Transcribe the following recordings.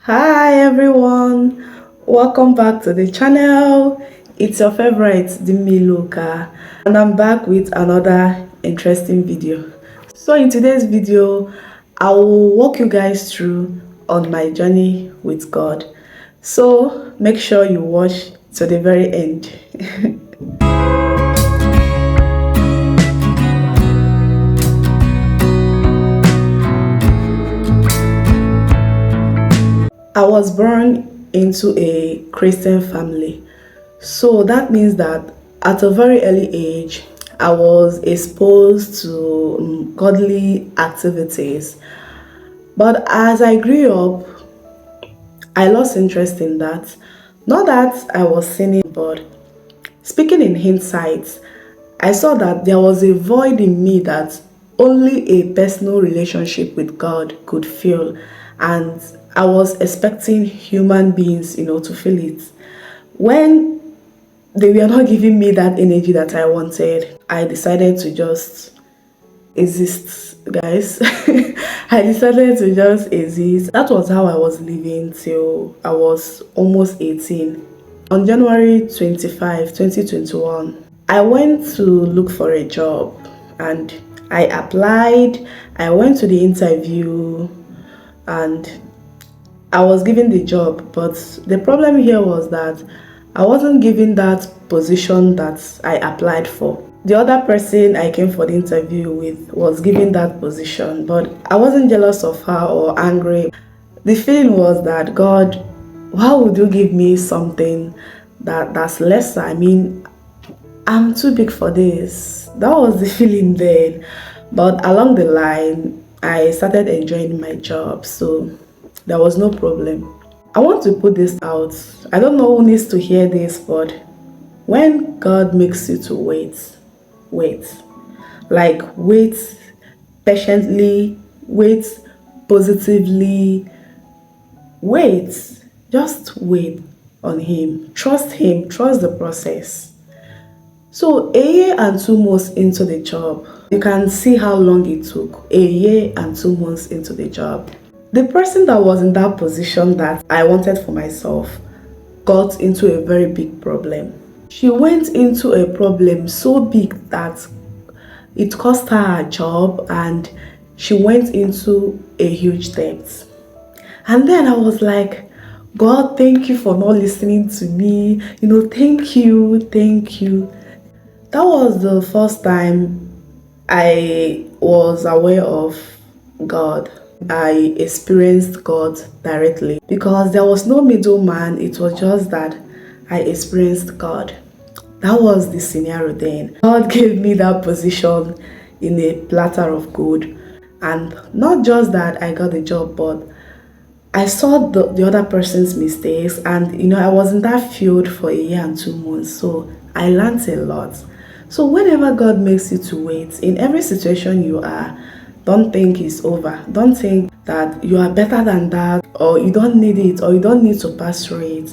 Hi everyone, welcome back to the channel. It's your favorite Dimi Luka, and I'm back with another interesting video. So in today's video, I will walk you guys through on my journey with God. So make sure you watch to the very end. I was born into a Christian family. So that means that at a very early age, I was exposed to godly activities. But as I grew up, I lost interest in that. Not that I was sinning, but speaking in hindsight, I saw that there was a void in me that only a personal relationship with God could fill. And I was expecting human beings, to fill it. When they were not giving me that energy that I wanted, I decided to just exist, guys. I decided to just exist. That was how I was living till I was almost 18. On January 25, 2021, I went to look for a job and I applied. I went to the interview and I was given the job, but the problem here was that I wasn't given that position that I applied for. The other person I came for the interview with was given that position, but I wasn't jealous of her or angry. The feeling was that God, why would you give me something that's lesser? I mean, I'm too big for this. That was the feeling then. But along the line, I started enjoying my job, so there was no problem. I want to put this out. I don't know who needs to hear this, but when God makes you to wait, wait. Like wait patiently, wait positively, wait. Just wait on Him. Trust the process. So a year and 2 months into the job, you can see how long it took. A year and 2 months into the job. The person that was in that position that I wanted for myself got into a very big problem. She went into a problem so big that it cost her a job and she went into a huge debt. And then I was like, God, thank you for not listening to me. Thank you, thank you. That was the first time I was aware of God. I experienced God directly because there was no middleman. It was just that I experienced God. That was the scenario then. God gave me that position in a platter of gold. And not just that I got the job, but I saw the other person's mistakes, and I was in that field for a year and 2 months, so I learned a lot. So whenever God makes you to wait, in every situation you are, don't think it's over. Don't think that you are better than that, or you don't need it, or you don't need to pass through it.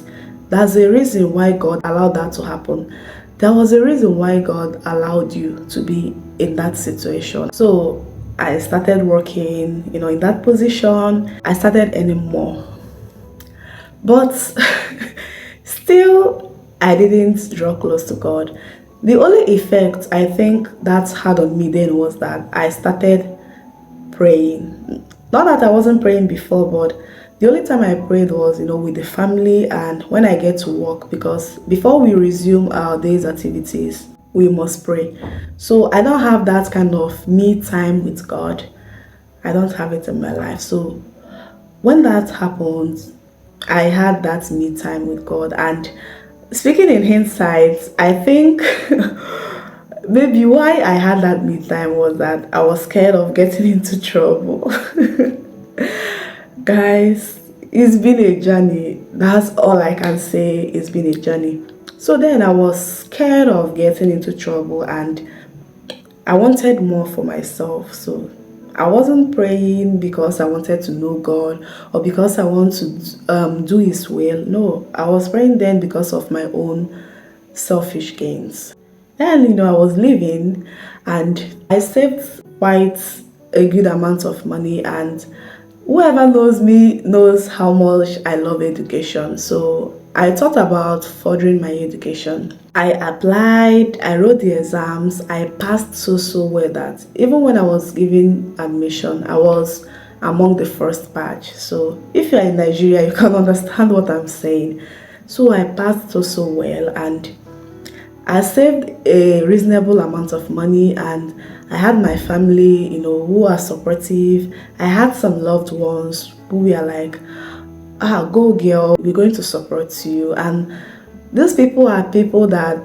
That's the reason why God allowed that to happen. There was a reason why God allowed you to be in that situation. So I started working, in that position. I started earning more. But still, I didn't draw close to God. The only effect I think that had on me then was that I started praying. Not that I wasn't praying before, but the only time I prayed was, with the family and when I get to work, because before we resume our day's activities, we must pray. So I don't have that kind of me time with God. I don't have it in my life. So when that happened, I had that me time with God. And speaking in hindsight, I think maybe why I had that me time was that I was scared of getting into trouble. Guys, it's been a journey. That's all I can say. It's been a journey. So then I was scared of getting into trouble and I wanted more for myself. So I wasn't praying because I wanted to know God or because I want to do His will. No, I was praying then because of my own selfish gains. And I was living and I saved quite a good amount of money, and Whoever knows me knows how much I love education. So I thought about furthering my education. I applied, I wrote the exams, I passed so well that even when I was given admission, I was among the first batch. So if you're in Nigeria, you can understand what I'm saying. So I passed so well, and I saved a reasonable amount of money, and I had my family, who are supportive. I had some loved ones who were like, go girl, we're going to support you. And these people are people that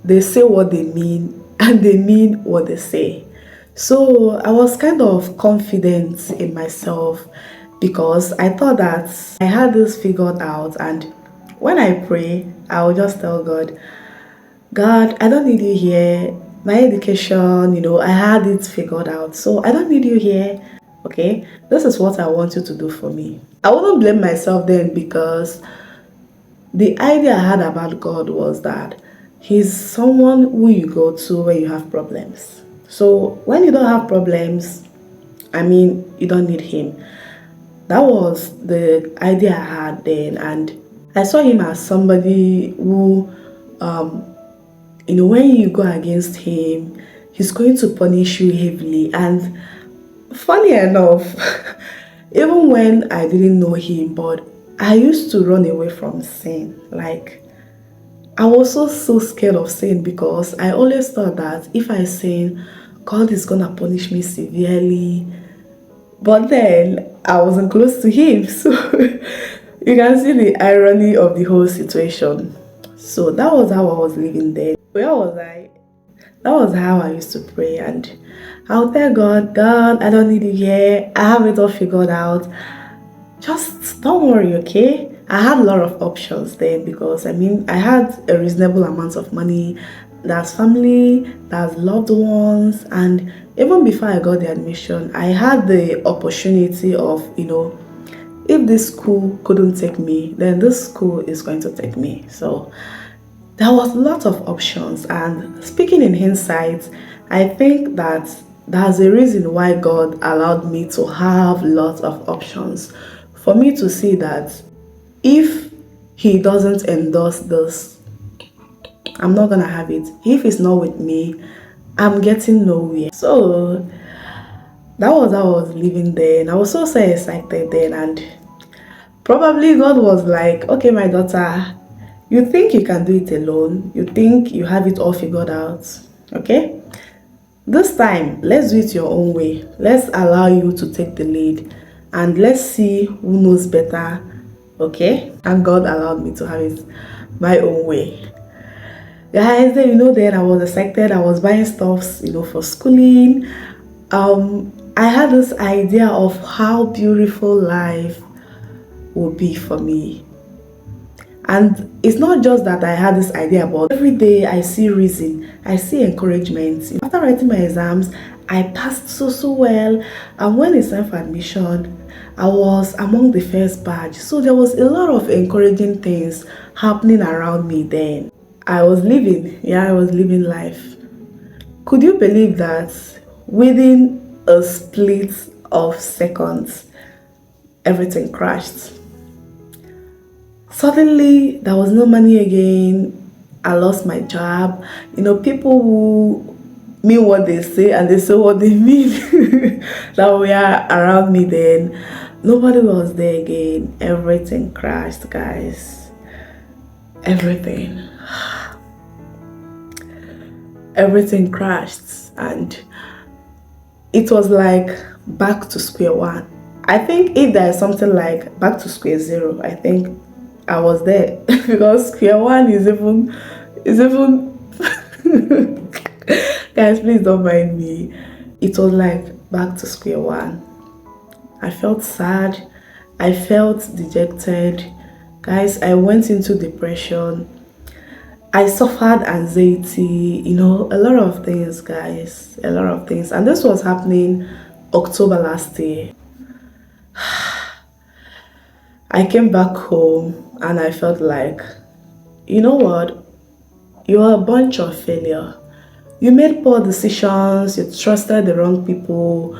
they say what they mean and they mean what they say. So I was kind of confident in myself because I thought that I had this figured out, and when I pray, I will just tell God, God, I don't need you here. My education, I had it figured out. So I don't need you here. Okay? This is what I want you to do for me. I wouldn't blame myself then because the idea I had about God was that He's someone who you go to when you have problems. So when you don't have problems, you don't need Him. That was the idea I had then, and I saw Him as somebody who when you go against him, he's going to punish you heavily. And funny enough, even when I didn't know him, but I used to run away from sin. Like, I was so scared of sin because I always thought that if I sin, God is gonna punish me severely. But then I wasn't close to him, so you can see the irony of the whole situation. So that was how I was living there. Where was I? That was how I used to pray, and I'll tell God, God, I don't need you here. I have it all figured out. Just don't worry, okay? I had a lot of options then because I had a reasonable amount of money. There's family, there's loved ones, and even before I got the admission, I had the opportunity of, if this school couldn't take me, then this school is going to take me. So there was a lot of options, and speaking in hindsight, I think that there's a reason why God allowed me to have lots of options for me to see that if He doesn't endorse this, I'm not gonna have it. If it's not with me, I'm getting nowhere. So that was how I was living there, and I was so excited then, and probably God was like, okay, my daughter, you think you can do it alone, you think you have it all figured out, okay? This time, let's do it your own way. Let's allow you to take the lead, and let's see who knows better, okay? And God allowed me to have it my own way. Guys, then I was excited. I was buying stuffs, for schooling. I had this idea of how beautiful life would be for me. And it's not just that I had this idea, but every day I see reason, I see encouragement. After writing my exams, I passed so well. And when it's time for admission, I was among the first batch. So there was a lot of encouraging things happening around me then. I was living life. Could you believe that within a split of seconds, everything crashed? Suddenly, there was no money again. I lost my job. People who mean what they say and they say what they mean that were around me then, nobody was there again. Everything crashed, guys. Everything crashed, and it was like back to square one. I think if there is something like back to square zero, I think I was there because square one is even guys, please don't mind me. It was like back to square one. I felt sad, I felt dejected. Guys, I went into depression. I suffered anxiety, a lot of things, guys, a lot of things. And this was happening October last year. I came back home and I felt like, you know what? You're a bunch of failure. You made poor decisions, you trusted the wrong people.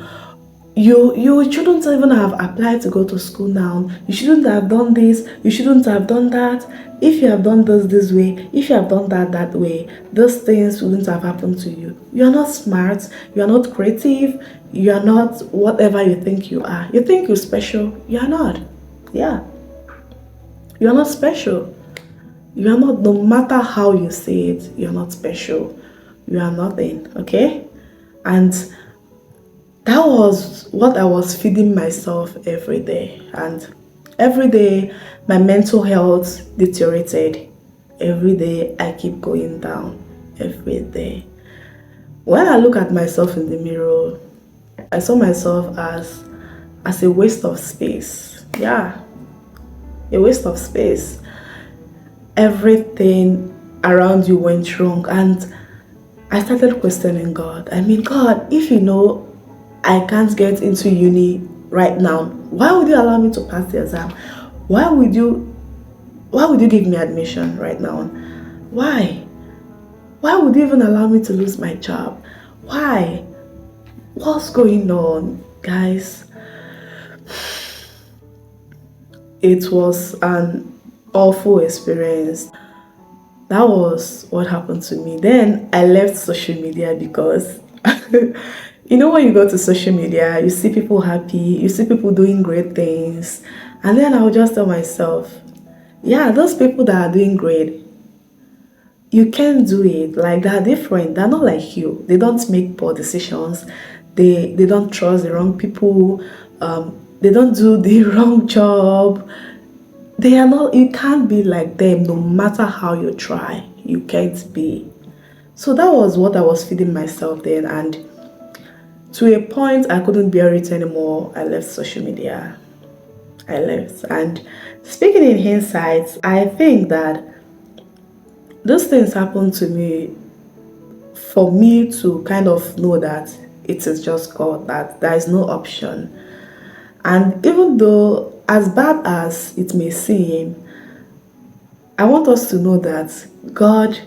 you shouldn't even have applied to go to school now. You shouldn't have done this. You shouldn't have done that. If you have done this way, if you have done that way, those things wouldn't have happened to you. You are not smart. You are not creative. You are not whatever you think you are. You think you're special. You are not. Yeah, you are not special. You are not. No matter how you say it, you are not special. You are nothing. Okay, and that was what I was feeding myself every day. And every day, my mental health deteriorated. Every day, I keep going down. Every day. When I look at myself in the mirror, I saw myself as a waste of space. Yeah, a waste of space. Everything around you went wrong, and I started questioning God. I mean, God, if you know I can't get into uni right now, why would you allow me to pass the exam? Why would you give me admission right now? Why? Why would you even allow me to lose my job? Why? What's going on, guys? It was an awful experience. That was what happened to me. Then I left social media because when you go to social media, you see people happy, you see people doing great things, and then I'll just tell myself, yeah, those people that are doing great, you can't do it. Like, they're different. They're not like you. They don't make poor decisions. They don't trust the wrong people. They don't do the wrong job. They are not. You can't be like them. No matter how you try, you can't be. So that was what I was feeding myself then, and to a point I couldn't bear it anymore. I left social media. I left. And speaking in hindsight, I think that those things happened to me for me to kind of know that it is just God, that there is no option. And even though, as bad as it may seem, I want us to know that God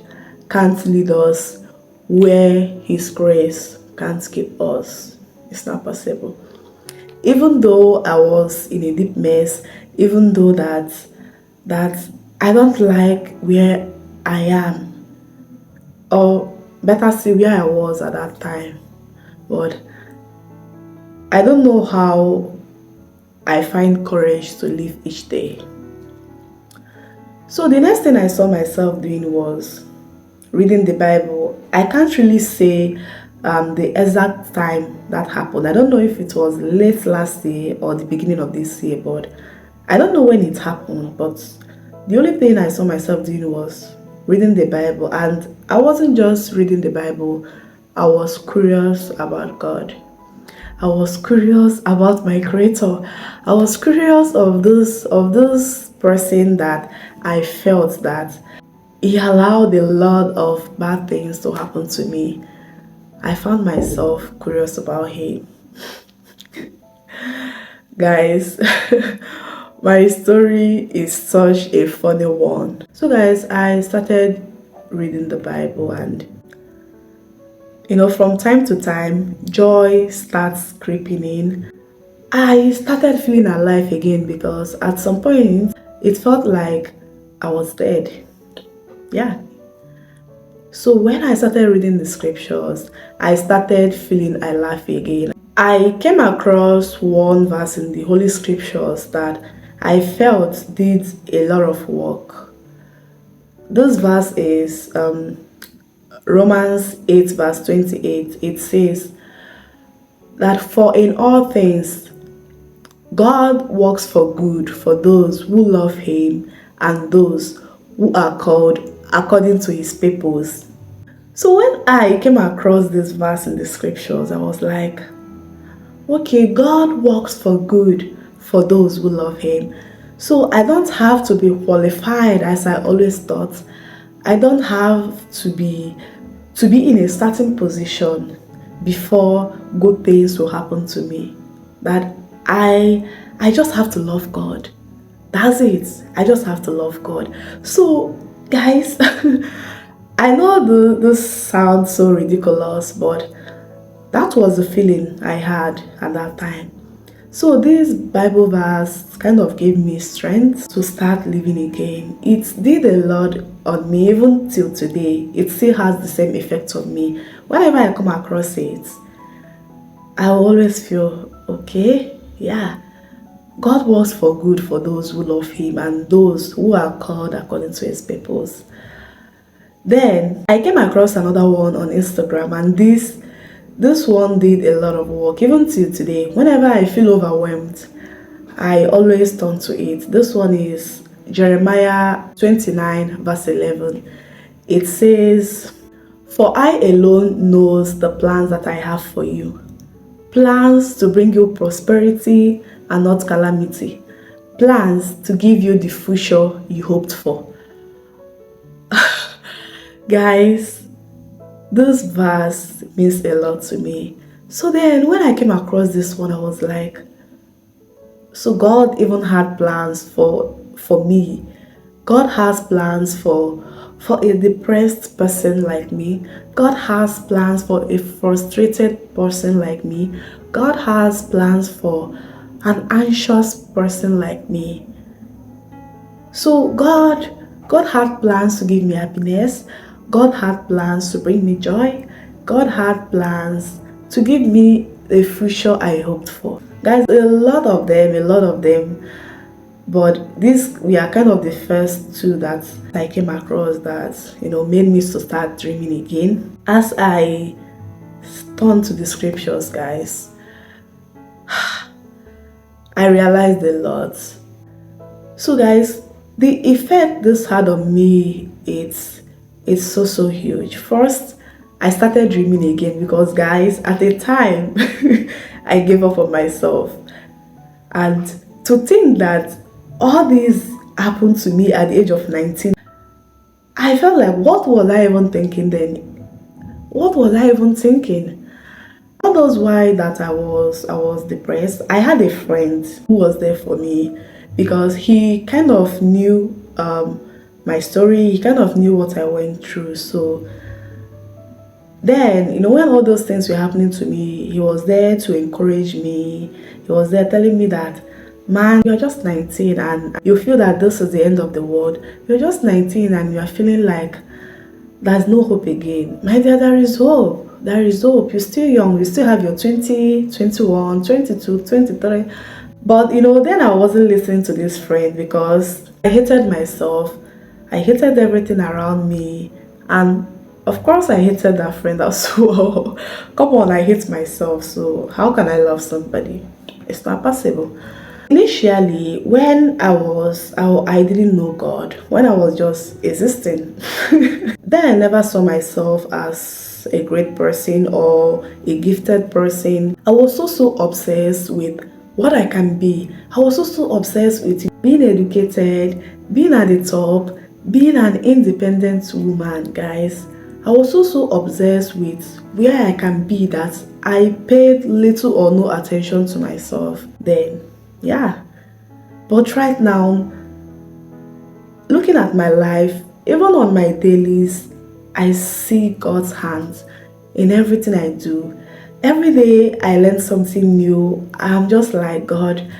can't lead us where His grace can't keep us. It's not possible. Even though I was in a deep mess, even though that I don't like where I am, or better still, where I was at that time, but I don't know how I find courage to live each day. So the next thing I saw myself doing was reading the Bible. I can't really say the exact time that happened. I don't know if it was late last year or the beginning of this year, but I don't know when it happened. But the only thing I saw myself doing was reading the Bible. And I wasn't just reading the Bible, I was curious about God. I was curious about my creator. I was curious of this person that I felt that he allowed a lot of bad things to happen to me. I found myself curious about him. Guys, my story is such a funny one. So guys, I started reading the Bible, and from time to time, joy starts creeping in. I started feeling alive again because at some point, it felt like I was dead. Yeah. So when I started reading the scriptures, I started feeling alive again. I came across one verse in the Holy Scriptures that I felt did a lot of work. This verse is Romans 8 verse 28. It says that for in all things God works for good for those who love Him and those who are called according to His purpose. So when I came across this verse in the scriptures, I was like, okay, God works for good for those who love Him. So I don't have to be qualified as I always thought. I don't have to be in a certain position before good things will happen to me. That I just have to love God. That's it. I just have to love God. So guys, I know this sounds so ridiculous, but That was the feeling I had at that time. So this Bible verse kind of gave me strength to start living again. It did a lot on me even till today. It still has the same effect on me. Whenever I come across it, I always feel okay. Yeah, God works for good for those who love Him and those who are called according to His purpose. Then I came across another one on Instagram, and this one did a lot of work. Even till today, whenever I feel overwhelmed, I always turn to it. This one is Jeremiah 29, verse 11. It says, "For I alone knows the plans that I have for you, plans to bring you prosperity and not calamity, plans to give you the future you hoped for." Guys, this verse means a lot to me. So then when I came across this one, I was like, so God even had plans for me. God has plans for a depressed person like me. God has plans for a frustrated person like me. God has plans for an anxious person like me. So God had plans to give me happiness. God had plans to bring me joy. God had plans to give me a future I hoped for. Guys, a lot of them. But this we are kind of the first two that I came across that made me to start dreaming again. As I turn to the scriptures, guys, I realized a lot. So guys, the effect this had on me, it's so huge. First, I started dreaming again because guys, at the time I gave up on myself. And to think that all this happened to me at the age of 19, I felt like, what was I even thinking then? What was I even thinking? That was why that I was depressed. I had a friend who was there for me because he kind of knew my story. He kind of knew what I went through. So then, when all those things were happening to me, he was there to encourage me. He was there telling me that, man, you're just 19 and you feel that this is the end of the world. You're just 19 and you're feeling like there's no hope again. My dear, there is hope. There is hope. You're still young. You still have your 20, 21, 22, 23. But then I wasn't listening to this friend because I hated myself. I hated everything around me. And of course, I hated that friend as well. Come on, I hate myself. So how can I love somebody? It's not possible. Initially, when I didn't know God, when I was just existing, then I never saw myself as a great person or a gifted person. I was also obsessed with what I can be. I was also obsessed with being educated, being at the top, being an independent woman, guys. I was also obsessed with where I can be that I paid little or no attention to myself then. Yeah. But right now, looking at my life, even on my dailies, I see God's hands in everything I do. Every day I learn something new. I'm just like, God,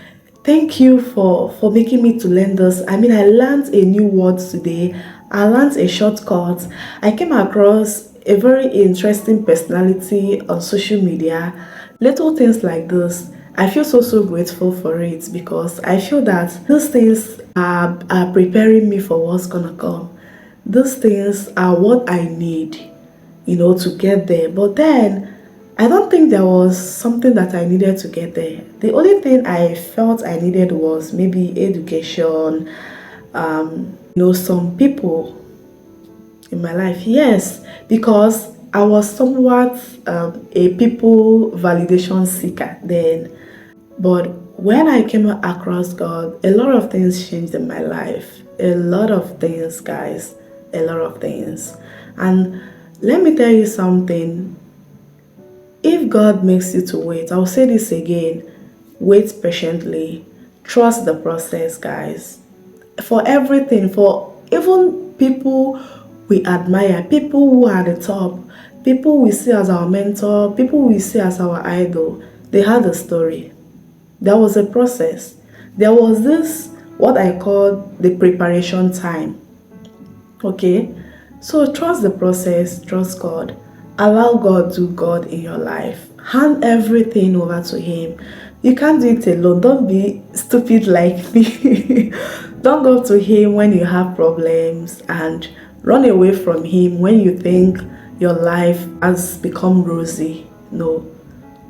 thank you for making me to learn this. I mean, I learned a new word today. I learned a shortcut. I came across a very interesting personality on social media. Little things like this. I feel so grateful for it because I feel that these things are preparing me for what's gonna come. These things are what I need, to get there. But then I don't think there was something that I needed to get there. The only thing I felt I needed was maybe education, some people in my life. Yes, because I was somewhat a people validation seeker then. But when I came across God, a lot of things changed in my life. A lot of things, guys. A lot of things. And let me tell you something. If God makes you to wait, I'll say this again, wait patiently. Trust the process, guys. For everything, for even people we admire, people who are at the top, People we see as our mentor, people we see as our idol, they had a story. There was a process. There was this, what I call the preparation time. Okay? So trust the process, trust God. Allow God to God in your life. Hand everything over to Him. You can't do it alone. Don't be stupid like me. Don't go to Him when you have problems and run away from Him when you think your life has become rosy. No.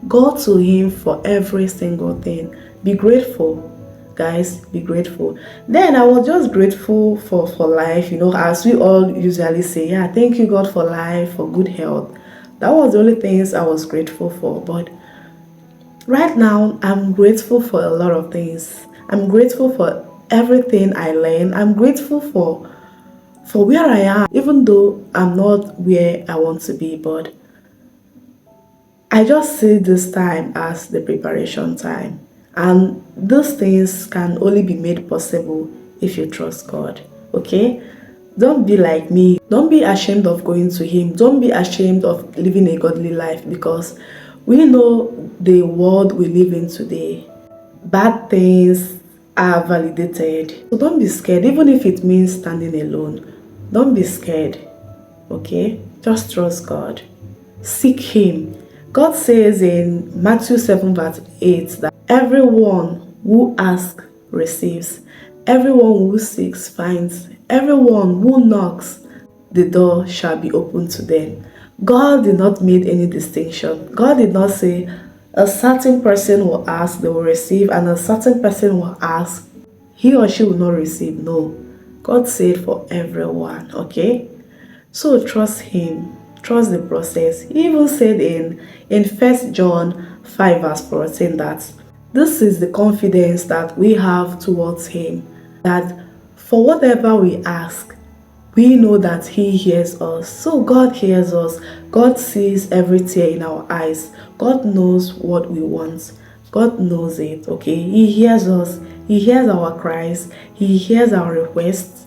Go to Him for every single thing. Be grateful, guys. Be grateful. Then I was just grateful for life, as we all usually say. Yeah, thank you, God, for life, for good health. That was the only things I was grateful for. But right now, I'm grateful for a lot of things. I'm grateful for everything I learned. I'm grateful for where I am, even though I'm not where I want to be. But I just see this time as the preparation time. And those things can only be made possible if you trust God. Okay? Don't be like me. Don't be ashamed of going to Him. Don't be ashamed of living a godly life, because we know the world we live in today. Bad things are validated. So don't be scared, even if it means standing alone. Don't be scared. Okay? Just trust God. Seek Him. God says in Matthew 7 verse 8 that everyone who asks receives, everyone who seeks finds, everyone who knocks, the door shall be opened to them. God did not make any distinction. God did not say a certain person will ask, they will receive, and a certain person will ask, he or she will not receive. No. God said for everyone, okay? So trust Him. Trust the process. He even said in 1 John 5 verse 14 that this is the confidence that we have towards Him, that for whatever we ask, we know that He hears us. So God hears us. God sees every tear in our eyes. God knows what we want. God knows it, okay? He hears us. He hears our cries. He hears our requests.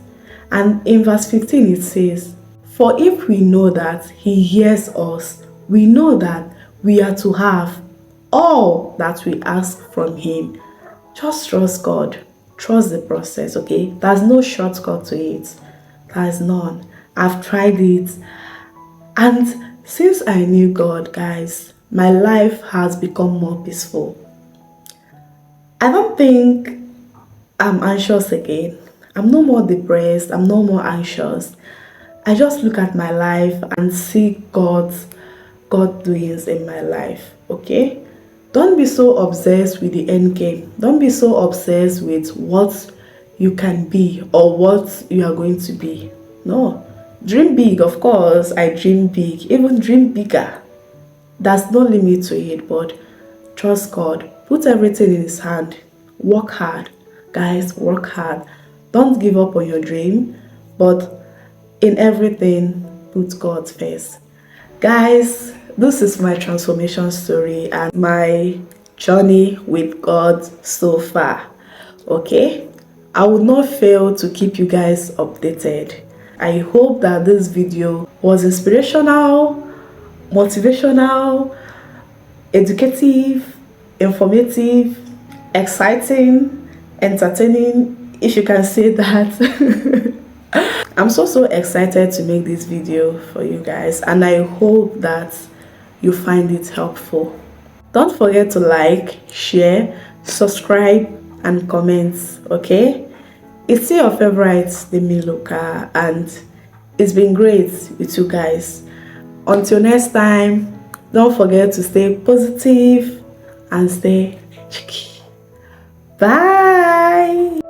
And in verse 15 it says, for if we know that He hears us, we know that we are to have all that we ask from Him. Just trust God. Trust the process, okay? There's no shortcut to it. There's none. I've tried it. And since I knew God, guys, my life has become more peaceful. I don't think I'm anxious again. I'm no more depressed. I'm no more anxious. I just look at my life and see God doings in my life, okay? Don't be so obsessed with the end game. Don't be so obsessed with what you can be or what you are going to be. No. Dream big, of course. I dream big. Even dream bigger. There's no limit to it, but trust God. Put everything in His hand. Work hard. Guys, work hard. Don't give up on your dream, but in everything, put God first. Guys, this is my transformation story and my journey with God so far. Okay? I would not fail to keep you guys updated. I hope that this video was inspirational, motivational, educative, informative, exciting, entertaining, if you can say that. I'm so excited to make this video for you guys, and I hope that you find it helpful. Don't forget to like, share, subscribe, and comment, okay? It's your favorite Demi Luka, and it's been great with you guys. Until next time, don't forget to stay positive and stay cheeky. Bye!